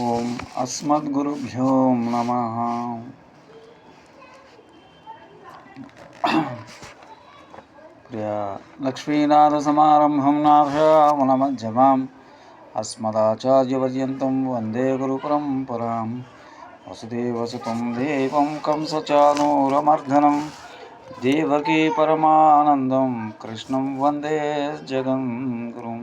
ఓం అస్మద్గురుభ్యో నమః. ప్రియ లక్ష్మీనాథసమారంభం నాథయామునమధ్యమాం అస్మదాచార్యపర్యంతం వందే గురుపరంపరాం. వసుదేవసుతం దేవం కంసచానూరమర్దనం దేవకీ పరమానందం కృష్ణం వందే జగద్గురుం.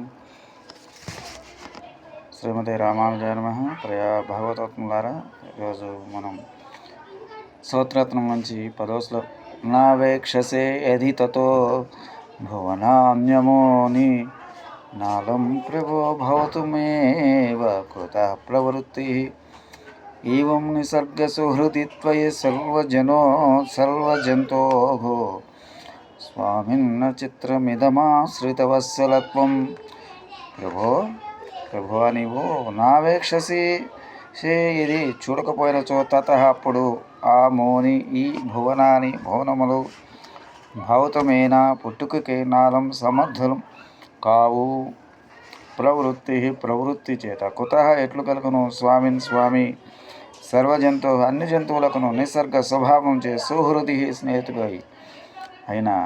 శ్రీమతి రామానుజాయ నమః. ప్రియ భాగవతాత్ములారా, ఈరోజు మనం స్తోత్రరత్నం నుంచి 10వ శ్లోకం. నావేక్షసే యది తతో భువనాన్యమోని నాలం ప్రభో భవతు మేవ కృతః ప్రవృత్తి ఏవం నిసర్గసుహృది త్వయి సర్వజంతోః స్వామిన్న చిత్రమిదమాశ్రితవత్సలత్వం. ప్రభో నీవు నావేక్షసి ఇది చూడకపోయినచో తతః అప్పుడు ఆ మోని ఈ భువనములు భౌతమేన పుట్టుకకే నాలం సమర్థులు కావు. ప్రవృత్తి చేత కుతః ఎట్లు కలుగును. స్వామి సర్వజంతు అన్ని జంతువులకును నిసర్గ స్వభావం చే సుహృది స్నేహితుడు అయినా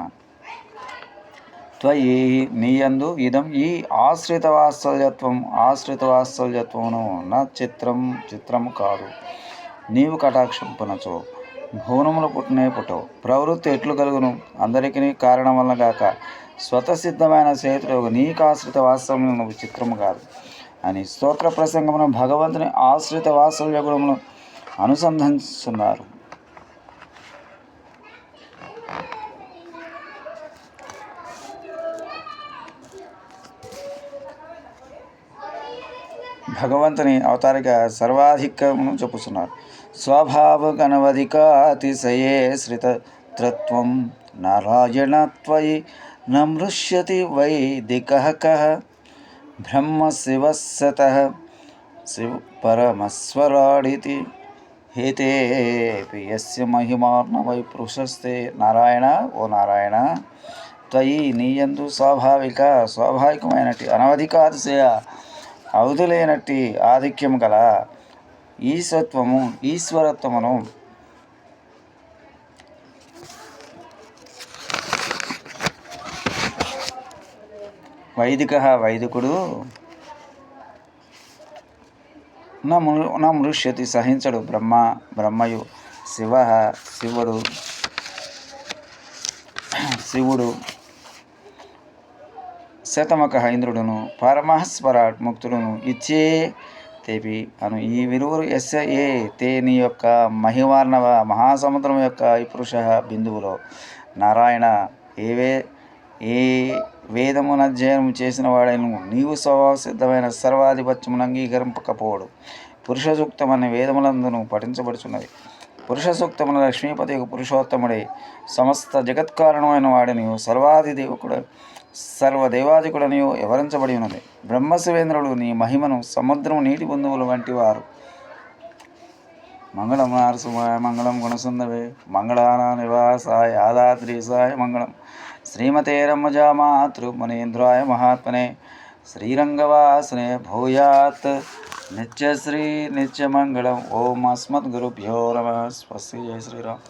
త్వయి నీయందు ఇదం ఈ ఆశ్రితవాత్సల్యత్వమును నా చిత్రము కాదు. నీవు కటాక్షంపునచో భువనములు పుట్టవు. ప్రవృత్తి ఎట్లు కలుగును. అందరికీ కారణం వలన గాక స్వతసిద్ధమైన స్నేహితుడు నీకు ఆశ్రిత వాత్సల్యం నువ్వు చిత్రము కాదు అని స్తోత్ర ప్రసంగమును భగవంతుని ఆశ్రిత వాత్సల్య గుణమును అనుసంధానిస్తున్నారు. భగవంతుని అవతారిక సర్వాధికమును చెప్పుతున్నారు. స్వభావగణవధికాతిశయే శ్రితత్వం నారాయణ త్వయి నమృష్యతి వైదికః కః బ్రహ్మ శివస్సతః పరమస్వరాడితి హేతేపి యస్య మహిమార్ణవై పురుషస్తే. నారాయణ, ఓ నారాయణ, త్వయి నీయందు స్వాభావికమైనటి అనవధికాతిశయ అవధులేనట్టి ఆధిక్యము గల ఈశ్వరత్వమును వైదికుడు నమృష్యతి సహించడు. బ్రహ్మయు శివుడు శతమక ఇంద్రుడును పరమస్వరాట్ ముక్తుడును ఇచ్చే తేపి అను ఈ విరువురు ఎస్య ఏ తే నీ యొక్క మహిమార్ణవ మహాసముద్రం యొక్క ఈ పురుష బిందువులో నారాయణ ఏ వేదమును అధ్యయనం చేసిన వాడైను నీవు స్వభావ సిద్ధమైన సర్వాధిపత్యమును అంగీకరింపకపోవడు. పురుష సూక్తం అనే వేదములందును పఠించబడుచున్నది. పురుష సూక్తమున లక్ష్మీపతి యొక్క పురుషోత్తముడే సమస్త జగత్కారణమైన వాడిని సర్వదేవాదికుడని వివరించబడి ఉన్నది. బ్రహ్మశివేంద్రుడు నీ మహిమను సముద్రం నీటి బిందువులు వంటి వారు. మంగళం నారసింహాయ మంగళం గుణసుందవే మంగళాన నివాసాయ యాదాద్రీసాయ మంగళం. శ్రీమతే రమ్మజామాతృ మునీంద్రాయ మహాత్మనే శ్రీరంగవాసనే భూయాత్ నిత్యశ్రీ నిత్యమంగళం. ఓం అస్మద్గురుభ్యో నమః. స్వస్తి. జై శ్రీరామ్.